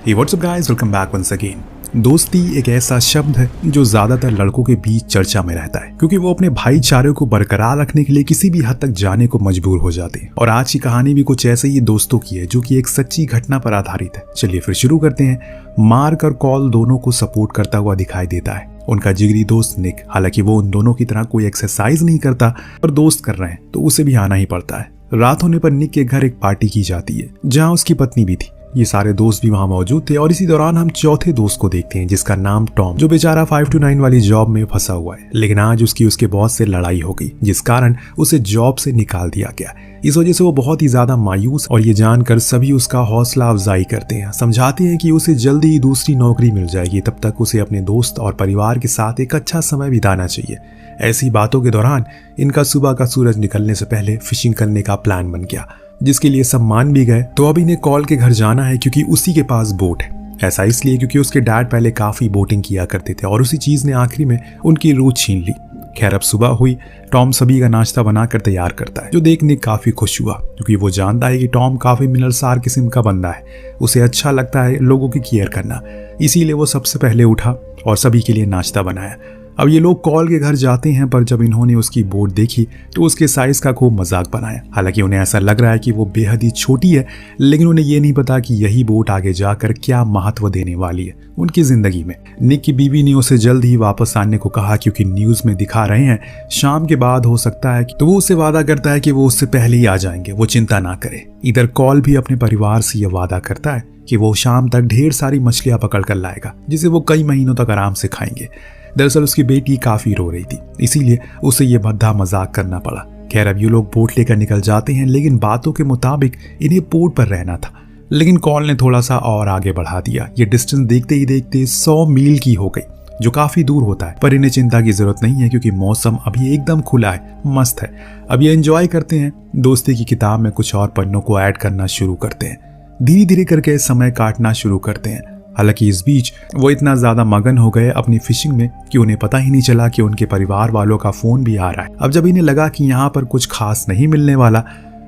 Hey, what's up guys? Welcome back once again. दोस्ती एक ऐसा शब्द है जो ज्यादातर लड़कों के बीच चर्चा में रहता है क्योंकि वो अपने भाईचारे को बरकरार रखने के लिए किसी भी हद तक जाने को मजबूर हो जाते हैं। और आज की कहानी भी कुछ ऐसे ही दोस्तों की है जो कि एक सच्ची घटना पर आधारित है। चलिए फिर शुरू करते हैं। मार्क और कॉल दोनों को सपोर्ट करता हुआ दिखाई देता है उनका जिगरी दोस्त निक। हालांकि वो उन दोनों की तरह कोई एक्सरसाइज नहीं करता पर दोस्त कर रहे हैं तो उसे भी आना ही पड़ता है। रात होने पर निक के घर एक पार्टी की जाती है जहाँ उसकी पत्नी भी थी। ये सारे दोस्त भी वहां मौजूद थे और इसी दौरान हम चौथे दोस्त को देखते हैं जिसका नाम टॉम, जो बेचारा 5 to 9 वाली जॉब में फंसा हुआ है। लेकिन आज उसके बॉस से लड़ाई हो गई जिस कारण उसे जॉब से निकाल दिया गया। इस वजह से वो बहुत ही ज्यादा मायूस और ये जानकर सभी उसका हौसला अफजाई करते हैं, समझाते हैं कि उसे जल्दी ही दूसरी नौकरी मिल जाएगी, तब तक उसे अपने दोस्त और परिवार के साथ एक अच्छा समय बिताना चाहिए। ऐसी बातों के दौरान इनका सुबह का सूरज निकलने से पहले फिशिंग करने का प्लान बन गया जिसके लिए सब मान भी गए। तो अब इन्हें कॉल के घर जाना है क्योंकि उसी के पास बोट है। ऐसा इसलिए क्योंकि उसके डैड पहले काफी बोटिंग किया करते थे और उसी चीज ने आखिरी में उनकी रूह छीन ली। खैर अब सुबह हुई। टॉम सभी का नाश्ता बनाकर तैयार करता है जो देखने काफी खुश हुआ क्योंकि वो जानता है कि टॉम काफी मिलनसार किस्म का बंदा है। उसे अच्छा लगता है लोगों की केयर करना, इसीलिए वो सबसे पहले उठा और सभी के लिए नाश्ता बनाया। अब ये लोग कॉल के घर जाते हैं पर जब इन्होंने उसकी बोट देखी तो उसके साइज का खूब मजाक बनाया। हालांकि उन्हें ऐसा लग रहा है कि वो बेहद ही छोटी है, लेकिन उन्हें ये नहीं पता कि यही बोट आगे जाकर क्या महत्व देने वाली है उनकी जिंदगी में। निक की बीवी ने उसे जल्द ही वापस आने को कहा क्योंकि न्यूज में दिखा रहे हैं शाम के बाद हो सकता है, तो वो उससे वादा करता है कि वो उससे पहले ही आ जाएंगे, वो चिंता ना करे। इधर कॉल भी अपने परिवार से यह वादा करता है कि वो शाम तक ढेर सारी मछलियां पकड़ कर लाएगा जिसे वो कई महीनों तक आराम से खाएंगे। दरअसल उसकी बेटी काफी रो रही थी, इसीलिए उसे ये भद्दा मजाक करना पड़ा। खैर अब ये लोग बोट लेकर निकल जाते हैं, लेकिन बातों के मुताबिक इन्हें पोर्ट पर रहना था। लेकिन कॉल ने थोड़ा सा और आगे बढ़ा दिया। ये डिस्टेंस देखते ही देखते 100 मील की हो गई जो काफी दूर होता है, पर इन्हें चिंता की जरूरत नहीं है क्योंकि मौसम अभी एकदम खुला है, मस्त है। अब ये एंजॉय करते हैं, दोस्ती की किताब में कुछ और पन्नों को ऐड करना शुरू करते हैं, धीरे धीरे करके समय काटना शुरू करते हैं। हालांकि इस बीच वो इतना ज्यादा मगन हो गए अपनी फिशिंग में कि उन्हें पता ही नहीं चला कि उनके परिवार वालों का फोन भी आ रहा है। अब जब इन्हें लगा कि यहाँ पर कुछ खास नहीं मिलने वाला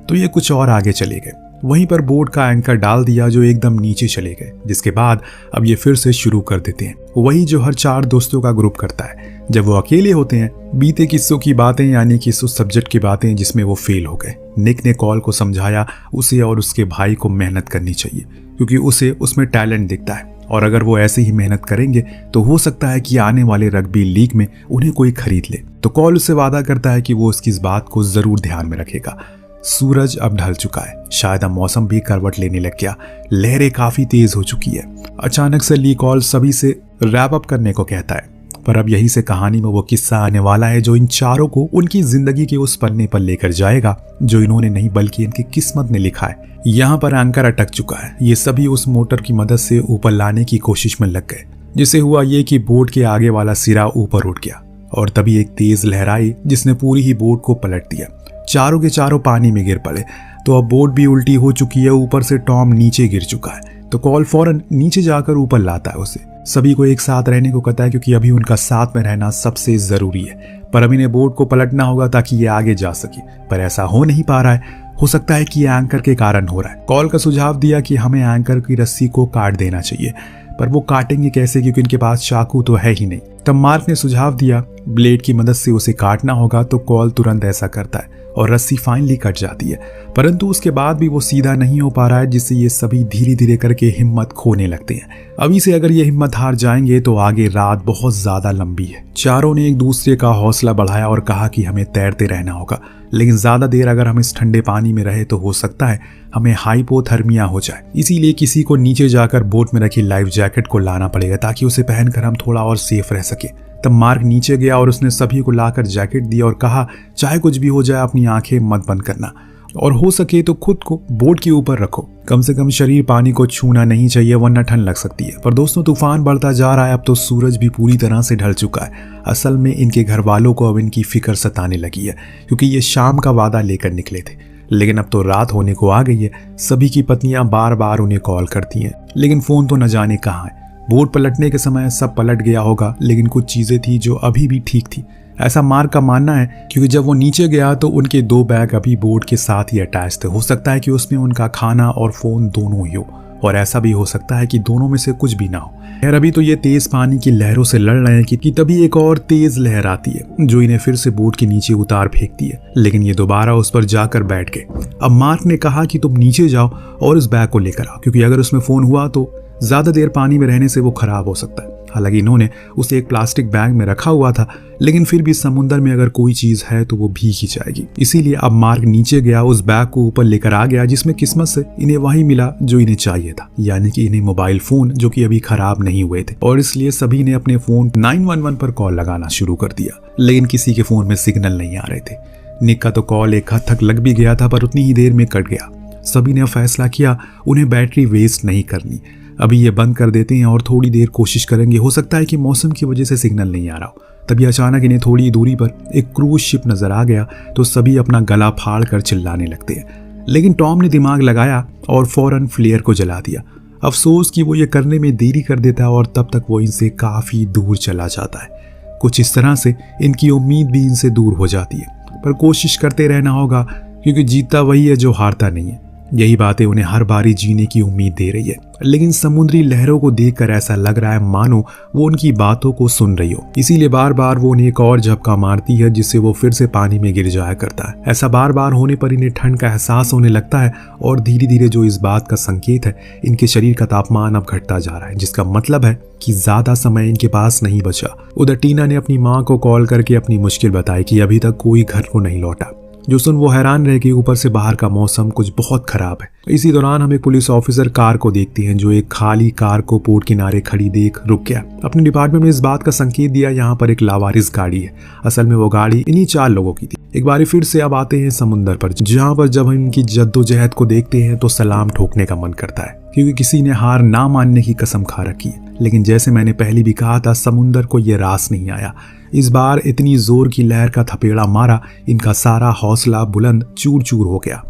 तो ये कुछ और आगे चले गए। वहीं पर बोट का एंकर डाल दिया जो एकदम नीचे चले गए, जिसके बाद अब ये फिर से शुरू कर देते हैं वही जो हर 4 दोस्तों का ग्रुप करता है जब वो अकेले होते हैं, बीते किस्सों की बातें, यानी कि उस सब्जेक्ट की बातें जिसमें वो फेल हो गए। निक ने कॉल को समझाया उसे और उसके भाई को मेहनत करनी चाहिए क्योंकि उसे उसमें टैलेंट दिखता है और अगर वो ऐसे ही मेहनत करेंगे तो हो सकता है कि आने वाले रग्बी लीग में उन्हें कोई खरीद ले। तो कॉल उससे वादा करता है कि वो उसकी इस बात को जरूर ध्यान में रखेगा। सूरज अब ढल चुका है, शायद अब मौसम भी करवट लेने लग गया, लहरें काफी तेज हो चुकी है। अचानक से ली कॉल सभी से रैप अप करने को कहता है, पर अब यही से कहानी में वो किस्सा आने वाला है जो इन चारों को उनकी जिंदगी के उस पन्ने पर लेकर जाएगा जो इन्होंने नहीं बल्कि इनकी किस्मत ने लिखा है। यहाँ पर एंकर अटक चुका है। ये सभी उस मोटर की मदद से ऊपर लाने की कोशिश में लग गए, जिससे हुआ ये कि बोट के आगे वाला सिरा ऊपर उठ गया और तभी एक तेज लहर आई जिसने पूरी ही बोट को पलट दिया। चारों के चारों पानी में गिर पड़े। तो अब बोट भी उल्टी हो चुकी है, ऊपर से टॉम नीचे गिर चुका है। तो कॉल फौरन नीचे जाकर ऊपर लाता है उसे। सभी को एक साथ रहने को कहता है क्योंकि अभी उनका साथ में रहना सबसे जरूरी है। पर अभी इन्हें बोट को पलटना होगा ताकि ये आगे जा सके, पर ऐसा हो नहीं पा रहा है। हो सकता है कि एंकर के कारण हो रहा है। कॉल का सुझाव दिया कि हमें एंकर की रस्सी को काट देना चाहिए, पर वो काटेंगे कैसे क्योंकि इनके पास चाकू तो है ही नहीं। तब मार्क ने सुझाव दिया ब्लेड की मदद से उसे काटना होगा, तो कॉल तुरंत ऐसा करता है और रस्सी फाइनली कट जाती है। परंतु उसके बाद भी वो सीधा नहीं हो पा रहा है, जिससे ये सभी धीरे धीरे करके हिम्मत खोने लगते हैं। अभी से अगर ये हिम्मत हार जाएंगे तो आगे रात बहुत ज्यादा लंबी है। चारों ने एक दूसरे का हौसला बढ़ाया और कहा कि हमें तैरते रहना होगा, लेकिन ज्यादा देर अगर हम इस ठंडे पानी में रहे तो हो सकता है हमें हाइपोथर्मिया हो जाए। इसीलिए किसी को नीचे जाकर बोट में रखी लाइफ जैकेट को लाना पड़ेगा ताकि उसे पहनकर हम थोड़ा और सेफ रह सके। तब मार्क नीचे गया और उसने सभी को लाकर जैकेट दिया और कहा चाहे कुछ भी हो जाए अपनी आंखें मत बंद करना और हो सके तो खुद को बोट के ऊपर रखो। कम से कम शरीर पानी को छूना नहीं चाहिए वरना ठंड लग सकती है। पर दोस्तों तूफान बढ़ता जा रहा है। अब तो सूरज भी पूरी तरह से ढल चुका है। असल में इनके घर वालों को अब इनकी फिक्र सताने लगी है क्योंकि ये शाम का वादा लेकर निकले थे, लेकिन अब तो रात होने को आ गई है। सभी की पत्नियां बार बार उन्हें कॉल करती हैं, लेकिन फोन तो न जाने कहाँ है। बोट पलटने के समय सब पलट गया होगा, लेकिन कुछ चीजें थी जो अभी भी ठीक थी। ऐसा मार्क का मानना है, क्योंकि जब वो नीचे गया तो उनके 2 बैग अभी बोर्ड के साथ ही अटैच थे। हो सकता है कि उसमें उनका खाना और फोन दोनों ही हो। और ऐसा भी हो सकता है कि दोनों में से कुछ भी ना हो। यार अभी तो ये तेज पानी की लहरों से लड़ रहे हैं कि तभी एक और तेज लहर आती है जो इन्हें फिर से बोट के नीचे उतार फेंकती है, लेकिन ये दोबारा उस पर जाकर बैठ गए। अब मार्क ने कहा कि तुम नीचे जाओ और इस बैग को लेकर आओ, क्योंकि अगर उसमें फोन हुआ तो ज्यादा देर पानी में रहने से वो खराब हो सकता है। हालांकि इन्होंने उसे एक प्लास्टिक बैग में रखा हुआ था, लेकिन फिर भी समुद्र में अगर कोई चीज है तो वो भीग ही जाएगी। इसीलिए अब मार्क नीचे गया, उस बैग को ऊपर लेकर आ गया, जिसमें किस्मत से इन्हें वही मिला जो इन्हें चाहिए था, यानी कि इन्हें मोबाइल फोन जो कि अभी खराब नहीं हुए थे। और इसलिए सभी ने अपने फोन 911 पर कॉल लगाना शुरू कर दिया, लेकिन किसी के फोन में सिग्नल नहीं आ रहे थे। निक का तो कॉल एक हद तक लग भी गया था, पर उतनी ही देर में कट गया। सभी ने फैसला किया उन्हें बैटरी वेस्ट नहीं करनी, अभी ये बंद कर देते हैं और थोड़ी देर कोशिश करेंगे। हो सकता है कि मौसम की वजह से सिग्नल नहीं आ रहा हो। तभी अचानक इन्हें थोड़ी दूरी पर एक क्रूज शिप नजर आ गया तो सभी अपना गला फाड़ कर चिल्लाने लगते हैं, लेकिन टॉम ने दिमाग लगाया और फौरन फ्लेयर को जला दिया। अफसोस कि वो ये करने में देरी कर देता है और तब तक वो इनसे काफी दूर चला जाता है। कुछ इस तरह से इनकी उम्मीद भी इनसे दूर हो जाती है, पर कोशिश करते रहना होगा क्योंकि जीतता वही है जो हारता नहीं है। यही बातें उन्हें हर बारी जीने की उम्मीद दे रही है, लेकिन समुद्री लहरों को देखकर ऐसा लग रहा है मानो वो उनकी बातों को सुन रही हो। इसीलिए बार बार वो उन्हें एक और झपका मारती है, जिससे वो फिर से पानी में गिर जाया करता है। ऐसा बार बार होने पर इन्हें ठंड का एहसास होने लगता है और धीरे धीरे जो इस बात का संकेत है, इनके शरीर का तापमान अब घटता जा रहा है, जिसका मतलब है कि ज्यादा समय इनके पास नहीं बचा। उधर टीना ने अपनी माँ को कॉल करके अपनी मुश्किल बताई कि अभी तक कोई घर को नहीं लौटा, जो सुन वो हैरान रह गई। ऊपर से बाहर का मौसम कुछ बहुत खराब है। इसी दौरान हम एक पुलिस ऑफिसर कार को देखते हैं जो एक खाली कार को पोर्ट किनारे खड़ी देख रुक गया। अपने डिपार्टमेंट में इस बात का संकेत दिया यहाँ पर एक लावारिस गाड़ी है। असल में वो गाड़ी इन्हीं 4 लोगों की थी। एक बार फिर से अब आते हैं समुद्र पर, जहाँ पर जब हम इनकी जद्दोजहद को देखते हैं तो सलाम ठोकने का मन करता है, क्योंकि किसी ने हार ना मानने की कसम खा रखी है। लेकिन जैसे मैंने पहले भी कहा था, समुद्र को ये रास नहीं आया। इस बार इतनी जोर की लहर का थपेड़ा मारा, इनका सारा हौसला बुलंद चूर चूर हो गया।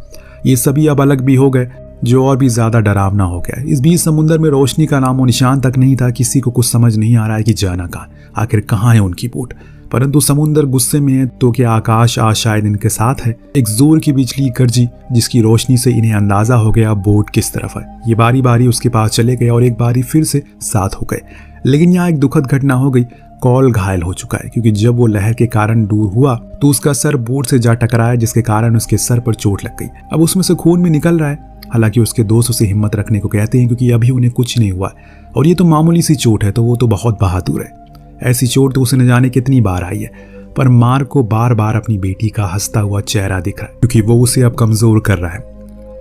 ये सभी अब अलग भी हो गए, जो और भी ज्यादा डरावना हो गया। इस बीच समुद्र में रोशनी का नामो निशान तक नहीं था। किसी को कुछ समझ नहीं आ रहा है कि जाना कहाँ, आखिर कहाँ है उनकी बोट। परंतु समुद्र गुस्से में है तो क्या आकाश आज शायद इनके साथ है। एक जोर की बिजली गरजी, जिसकी रोशनी से इन्हें अंदाजा हो गया बोट किस तरफ है। ये बारी बारी उसके पास चले गए और एक बारी फिर से साथ हो गए। लेकिन यहाँ एक दुखद घटना हो गई। कॉल घायल हो चुका है, क्योंकि जब वो लहर के कारण दूर हुआ तो उसका सर बोट से जा टकराया, जिसके कारण उसके सर पर चोट लग गई। अब उसमें से खून भी निकल रहा है। हालांकि उसके दोस्त उसे हिम्मत रखने को कहते हैं, क्योंकि अभी उन्हें कुछ नहीं हुआ और ये तो मामूली सी चोट है, तो वो तो बहुत बहादुर है। ऐसी चोट तो उसे न जाने कितनी बार आई है। पर मार्क को बार बार अपनी बेटी का हंसता हुआ चेहरा दिख रहा है, क्योंकि वो उसे अब कमजोर कर रहा है।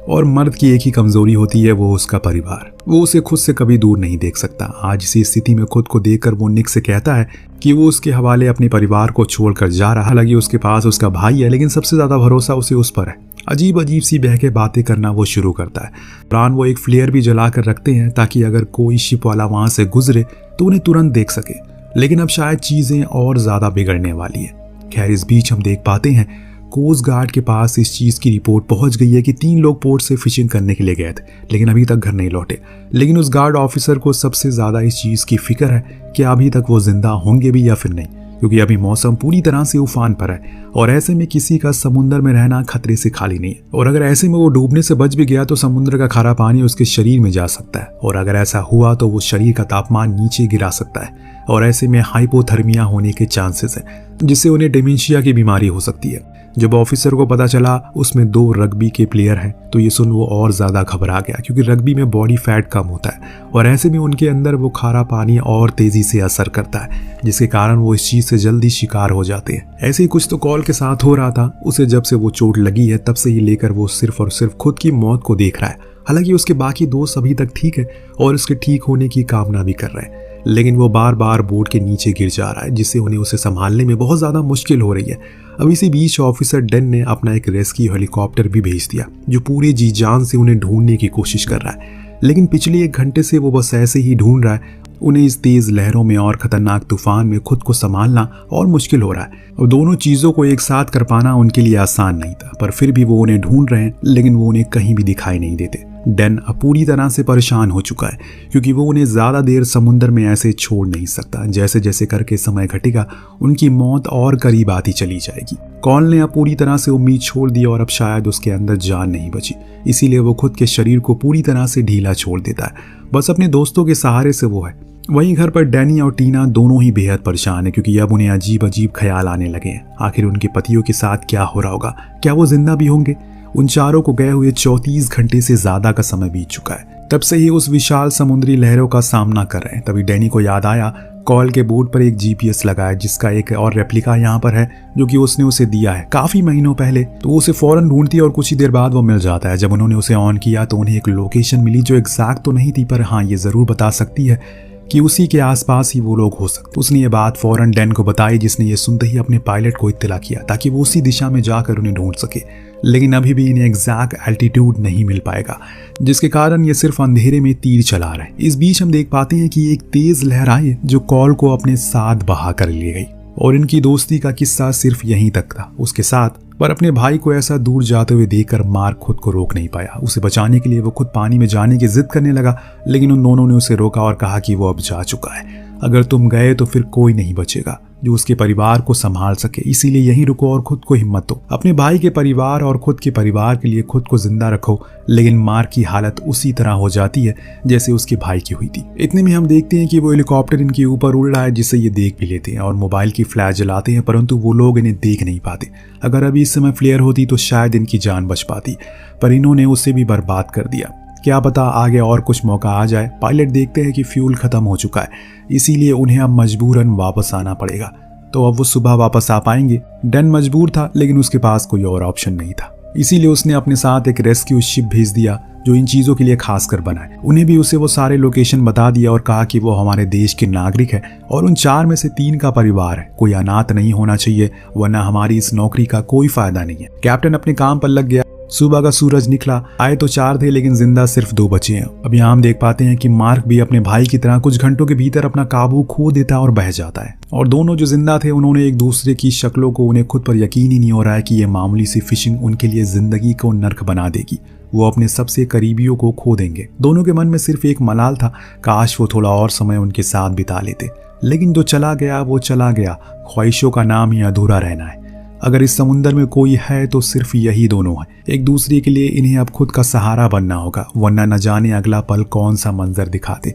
और मर्द की एक ही कमजोरी होती है, वो उसका परिवार। वो उसे खुद से कभी दूर नहीं देख सकता। आज इसी स्थिति में खुद को देखकर वो निक से कहता है कि वो उसके हवाले अपने परिवार को छोड़कर जा रहा है। हालांकि उसके पास उसका भाई है, लेकिन सबसे ज्यादा भरोसा उसे उस पर है। अजीब अजीब सी बहके बातें करना वो शुरू करता है। प्राण वो एक फ्लेयर भी जला कर रखते हैं, ताकि अगर कोई शिप वाला वहां से गुजरे तो उन्हें तुरंत देख सके। लेकिन अब शायद चीजें और ज्यादा बिगड़ने वाली है। खैर, इस बीच हम देख पाते हैं कोस्ट गार्ड के पास इस चीज की रिपोर्ट पहुंच गई है कि 3 लोग पोर्ट से फिशिंग करने के लिए गए थे, लेकिन अभी तक घर नहीं लौटे। लेकिन उस गार्ड ऑफिसर को सबसे ज्यादा इस चीज की फिक्र है कि अभी तक वो जिंदा होंगे भी या फिर नहीं, क्योंकि अभी मौसम पूरी तरह से उफान पर है और ऐसे में किसी का समुद्र में रहना खतरे से खाली नहीं है। और अगर ऐसे में वो डूबने से बच भी गया तो समुद्र का खारा पानी उसके शरीर में जा सकता है, और अगर ऐसा हुआ तो वो शरीर का तापमान नीचे गिरा सकता है, और ऐसे में हाइपोथर्मिया होने के चांसेस है, जिससे उन्हें डिमेंशिया की बीमारी हो सकती है। जब ऑफिसर को पता चला उसमें 2 रग्बी के प्लेयर हैं, तो ये सुन वो और ज्यादा घबरा गया, क्योंकि रग्बी में बॉडी फैट कम होता है और ऐसे में उनके अंदर वो खारा पानी और तेजी से असर करता है, जिसके कारण वो इस चीज से जल्दी शिकार हो जाते हैं। ऐसे ही कुछ तो कॉल के साथ हो रहा था। उसे जब से वो चोट लगी है तब से ही लेकर वो सिर्फ और सिर्फ खुद की मौत को देख रहा है। हालांकि उसके बाकी दोस्त अभी तक ठीक है और उसके ठीक होने की कामना भी कर रहे हैं, लेकिन वो बार बार बोट के नीचे गिर जा रहा है, जिससे उन्हें उसे संभालने में बहुत ज्यादा मुश्किल हो रही है। अब इसी बीच ऑफिसर डेन ने अपना एक रेस्क्यू हेलीकॉप्टर भी भेज दिया, जो पूरी जी जान से उन्हें ढूंढने की कोशिश कर रहा है। लेकिन पिछले 1 घंटे से वो बस ऐसे ही ढूंढ रहा है। उन्हें इस तेज लहरों में और खतरनाक तूफान में खुद को संभालना और मुश्किल हो रहा है, और दोनों चीजों को एक साथ कर पाना उनके लिए आसान नहीं था। पर फिर भी वो उन्हें ढूंढ रहे हैं, लेकिन वो उन्हें कहीं भी दिखाई नहीं देते। डैन अब पूरी तरह से परेशान हो चुका है क्योंकि वो उन्हें ज़्यादा देर समुद्र में ऐसे छोड़ नहीं सकता। जैसे जैसे करके समय घटेगा उनकी मौत और करीब आती चली जाएगी। कॉल ने अब पूरी तरह से उम्मीद छोड़ दी और अब शायद उसके अंदर जान नहीं बची, इसीलिए वो खुद के शरीर को पूरी तरह से ढीला छोड़ देता है। बस अपने दोस्तों के सहारे से वो है। वहीं घर पर डैनी और टीना दोनों ही बेहद परेशान है क्योंकि अब उन्हें अजीब अजीब ख्याल आने लगे हैं। आखिर उनके पतियों के साथ क्या हो रहा होगा, क्या वो जिंदा भी होंगे? उन चारों को गए हुए 34 घंटे से ज्यादा का समय बीत चुका है। तब से ही उस विशाल समुद्री लहरों का सामना कर रहे हैं। तभी डैनी को याद आया कॉल के बोर्ड पर एक जीपीएस लगा है जिसका एक और रेप्लिका यहाँ पर है जो कि उसने उसे दिया है काफी महीनों पहले। तो वो उसे फौरन ढूंढती है और कुछ ही देर बाद वो मिल जाता है। जब उन्होंने उसे ऑन किया तो उन्हें एक लोकेशन मिली जो एग्जैक्ट तो नहीं थी, पर हाँ ये जरूर बता सकती है कि उसी के आसपास ही वो लोग हो सकते। उसने ये बात फौरन डैन को बताई जिसने ये सुनते ही अपने पायलट को इत्तला किया ताकि वो उसी दिशा में जाकर उन्हें ढूंढ सके। लेकिन अभी भी इन्हें एग्जैक्ट एल्टीट्यूड नहीं मिल पाएगा जिसके कारण ये सिर्फ अंधेरे में तीर चला रहे हैं। इस बीच हम देख पाते हैं कि एक तेज लहर आई जो कॉल को अपने साथ बहा कर ले गई और इनकी दोस्ती का किस्सा सिर्फ यहीं तक था उसके साथ। पर अपने भाई को ऐसा दूर जाते हुए देखकर मार्क खुद को रोक नहीं पाया। उसे बचाने के लिए वो खुद पानी में जाने की जिद करने लगा, लेकिन उन दोनों ने उसे रोका और कहा कि वो अब जा चुका है। अगर तुम गए तो फिर कोई नहीं बचेगा जो उसके परिवार को संभाल सके, इसीलिए यहीं रुको और खुद को हिम्मत दो। अपने भाई के परिवार और खुद के परिवार के लिए खुद को जिंदा रखो। लेकिन मार्क की हालत उसी तरह हो जाती है जैसे उसके भाई की हुई थी। इतने में हम देखते हैं कि वो हेलीकॉप्टर इनके ऊपर उड़ रहा है जिसे ये देख भी लेते हैं और मोबाइल की फ्लैश जलाते हैं, परंतु वो लोग इन्हें देख नहीं पाते। अगर अभी इस समय फ्लेयर होती तो शायद इनकी जान बच पाती, पर इन्होंने उसे भी बर्बाद कर दिया। क्या पता आगे और कुछ मौका आ जाए। पायलट देखते हैं कि फ्यूल खत्म हो चुका है, इसीलिए उन्हें अब मजबूरन वापस आना पड़ेगा। तो अब वो सुबह वापस आ पाएंगे। डैन मजबूर था लेकिन उसके पास कोई और ऑप्शन नहीं था, इसीलिए उसने अपने साथ एक रेस्क्यू शिप भेज दिया जो इन चीजों के लिए खास कर बना है। उन्हें भी उसे वो सारे लोकेशन बता दिया और कहा कि वो हमारे देश के नागरिक है और उन 4 में से 3 का परिवार है। कोई अनाथ नहीं होना चाहिए वरना हमारी इस नौकरी का कोई फायदा नहीं है। कैप्टन अपने काम पर लग गया। सुबह का सूरज निकला। आए तो 4 थे लेकिन जिंदा सिर्फ 2 बचे हैं। अब यहाँ हम देख पाते हैं कि मार्क भी अपने भाई की तरह कुछ घंटों के भीतर अपना काबू खो देता है और बह जाता है। और दोनों जो जिंदा थे उन्होंने एक दूसरे की शक्लों को, उन्हें खुद पर यकीन ही नहीं हो रहा है कि ये मामूली सी फिशिंग उनके लिए जिंदगी को नर्क बना देगी। वो अपने सबसे करीबियों को खो देंगे। दोनों के मन में सिर्फ एक मलाल था, काश वो थोड़ा और समय उनके साथ बिता लेते। लेकिन जो चला गया वो चला गया। ख्वाहिशों का नाम ही अधूरा रहना है। अगर इस समुंदर में कोई है तो सिर्फ यही दोनों है। एक दूसरे के लिए इन्हें अब खुद का सहारा बनना होगा, वरना न जाने अगला पल कौन सा मंजर दिखाते।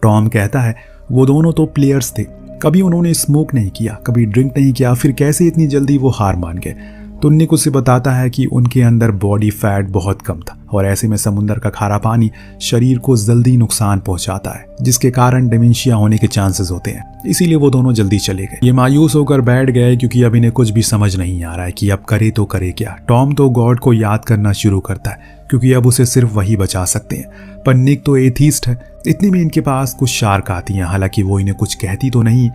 टॉम कहता है वो दोनों तो प्लेयर्स थे, कभी उन्होंने स्मोक नहीं किया, कभी ड्रिंक नहीं किया, फिर कैसे इतनी जल्दी वो हार मान गए। तो निक उसे बताता है कि उनके अंदर बॉडी फैट बहुत कम था और ऐसे में समुंदर का खारा पानी शरीर को जल्दी नुकसान पहुंचाता है जिसके कारण डिमेंशिया होने के चांसेस होते हैं। इसीलिए वो दोनों जल्दी चले गए। ये मायूस होकर बैठ गए क्योंकि अब इन्हें कुछ भी समझ नहीं आ रहा है कि अब करे तो करे क्या। टॉम तो गॉड को याद करना शुरू करता है क्योंकि अब उसे सिर्फ वही बचा सकते हैं, पर निक तो एथीस्ट है। इतने में इनके पास कुछ शार्क आती हैं। हालांकि वो इन्हें कुछ कहती तो नहीं,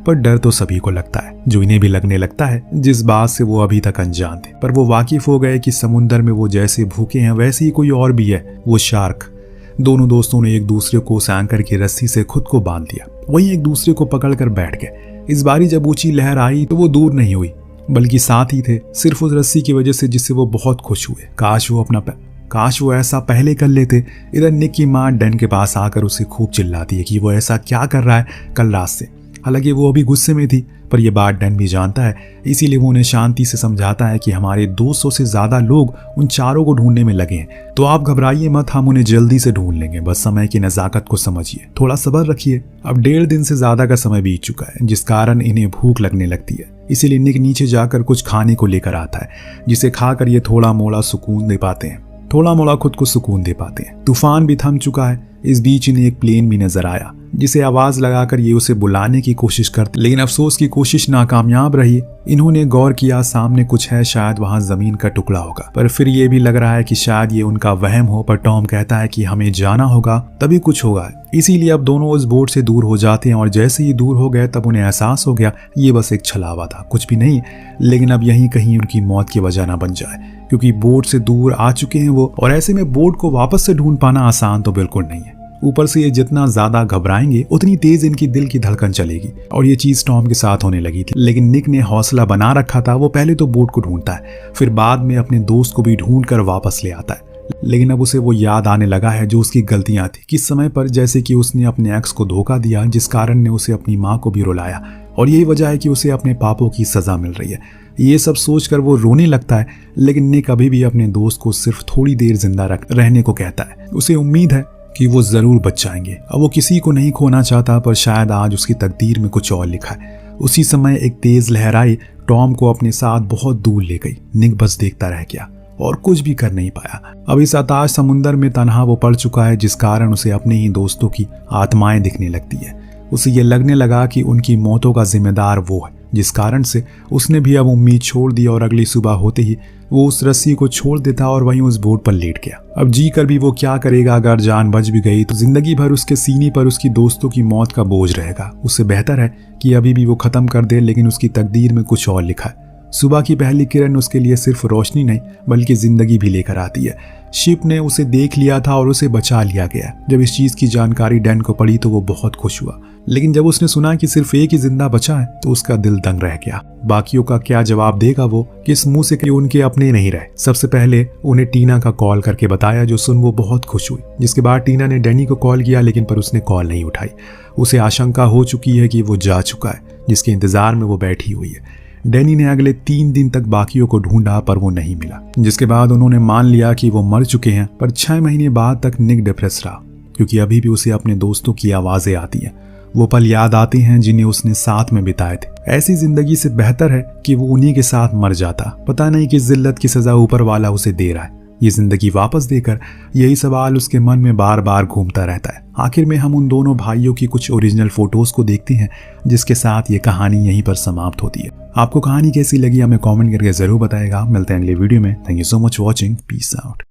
पर डर तो सभी को लगता है, जो इन्हें भी लगने लगता है जिस बात से वो अभी तक अनजान थे। पर वो वाकिफ हो गए कि समुंदर में वो जैसे भूखे हैं वैसे ही कोई और भी है, वो शार्क। दोनों दोस्तों ने एक दूसरे को उस एंकर की रस्सी से खुद को बांध दिया, वहीं एक दूसरे को पकड़कर बैठ गए। इस बारी जब ऊंची लहर आई तो वो दूर नहीं हुई बल्कि साथ ही थे, सिर्फ उस रस्सी की वजह से जिससे वो बहुत खुश हुए। काश वो ऐसा पहले कर लेते। इधर निक की माँ डैन के पास आकर उसे खूब चिल्लाती है कि वो ऐसा क्या कर रहा है कल रात से। हालांकि वो अभी गुस्से में थी, पर यह बात डैन भी जानता है, इसीलिए वो उन्हें शांति से समझाता है कि हमारे 200 से ज्यादा लोग उन चारों को ढूंढने में लगे हैं, तो आप घबराइए मत, हम उन्हें जल्दी से ढूंढ लेंगे। बस समय की नजाकत को समझिए, थोड़ा सब्र रखिए। अब 1.5 दिन से ज्यादा का समय बीत चुका है जिस कारण इन्हें भूख लगने लगती है। इसीलिए निक नीचे जाकर कुछ खाने को लेकर आता है जिसे खाकर ये थोड़ा मोड़ा सुकून दे पाते हैं, थोड़ा मोड़ा खुद को सुकून दे पाते हैं। तूफान भी थम चुका है। इस बीच इन्हें एक प्लेन भी नजर आया जिसे आवाज लगाकर ये उसे बुलाने की कोशिश करते, लेकिन अफसोस की कोशिश नाकामयाब रही। इन्होंने गौर किया सामने कुछ है, शायद वहां जमीन का टुकड़ा होगा, पर फिर ये भी लग रहा है कि शायद ये उनका वहम हो। पर टॉम कहता है कि हमें जाना होगा तभी कुछ होगा। इसीलिए अब दोनों उस बोट से दूर हो जाते हैं और जैसे ही दूर हो गए तब उन्हें एहसास हो गया ये बस एक छलावा था, कुछ भी नहीं। लेकिन अब यहीं कहीं उनकी मौत की वजह ना बन जाए, क्योंकि बोट से दूर आ चुके हैं वो, और ऐसे में बोट को वापस से ढूंढ पाना आसान तो बिल्कुल नहीं है। ऊपर से ये जितना ज्यादा घबराएंगे उतनी तेज इनकी दिल की धड़कन चलेगी, और ये चीज टॉम के साथ होने लगी थी। लेकिन निक ने हौसला बना रखा था। वो पहले तो बोट को ढूंढता है, फिर बाद में अपने दोस्त को भी ढूंढ कर वापस ले आता है। लेकिन अब उसे वो याद आने लगा है जो उसकी गलतियां थी, किस समय पर, जैसे कि उसने अपने एक्स को धोखा दिया जिस कारण ने उसे अपनी माँ को भी रुलाया, और यही वजह है कि उसे अपने पापों की सजा मिल रही है। ये सब सोचकर वो रोने लगता है, लेकिन निक अभी भी अपने दोस्त को सिर्फ थोड़ी देर जिंदा रहने को कहता है। उसे उम्मीद है कि वो जरूर बच जाएंगे। अब वो किसी को नहीं खोना चाहता, पर शायद आज उसकी तकदीर में कुछ और लिखा है। उसी समय एक तेज लहराई टॉम को अपने साथ बहुत दूर ले गई। निक बस देखता रह गया और कुछ भी कर नहीं पाया। अब इस अताश समुंदर में तन्हा वो पड़ चुका है, जिस कारण उसे अपने ही दोस्तों की आत्माएं दिखने लगती है। उसे ये लगने लगा कि उनकी मौतों का जिम्मेदार वो है, जिस कारण से उसने भी अब उम्मीद छोड़ दी और अगली सुबह होते ही वो उस रस्सी को छोड़ देता और वहीं उस बोट पर लेट गया। अब जी कर भी वो क्या करेगा? अगर जान बच भी गई तो जिंदगी भर उसके सीने पर उसकी दोस्तों की मौत का बोझ रहेगा। उससे बेहतर है कि अभी भी वो खत्म कर दे, लेकिन उसकी तकदीर में कुछ और लिखा है। सुबह की पहली किरण उसके लिए सिर्फ रोशनी नहीं बल्कि जिंदगी भी लेकर आती है। शिप ने उसे देख लिया था और उसे बचा लिया गया। जब इस चीज की जानकारी डैन को पड़ी तो वो बहुत खुश हुआ, लेकिन जब उसने सुना कि सिर्फ एक ही जिंदा बचा है तो उसका दिल दंग रह गया। बाकियों का क्या जवाब देगा वो, किस मुंह से कि उनके अपने नहीं रहे। सबसे पहले उन्हें टीना का कॉल करके बताया, जो सुन वो बहुत खुश हुई। जिसके बाद टीना ने डैनी को कॉल किया, लेकिन पर उसने कॉल नहीं उठाई। उसे आशंका हो चुकी है कि वो जा चुका है, जिसके इंतजार में वो बैठी हुई है। डैनी ने अगले 3 दिन तक बाकियों को ढूंढा पर वो नहीं मिला, जिसके बाद उन्होंने मान लिया कि वो मर चुके हैं। पर 6 महीने बाद तक निक डिप्रेस रहा, क्योंकि अभी भी उसे अपने दोस्तों की आवाजें आती हैं। वो पल याद आते हैं जिन्हें उसने साथ में बिताए थे। ऐसी जिंदगी से बेहतर है कि वो उन्हीं के साथ मर जाता। पता नहीं किस जिल्लत की सजा ऊपर वाला उसे दे रहा है, ये जिंदगी वापस देकर। यही सवाल उसके मन में बार बार घूमता रहता है। आखिर में हम उन दोनों भाइयों की कुछ ओरिजिनल फोटोज को देखते हैं, जिसके साथ ये कहानी यहीं पर समाप्त होती है। आपको कहानी कैसी लगी हमें कमेंट करके जरूर बताएगा। मिलते हैं अगले वीडियो में। Thank you so much watching. Peace out.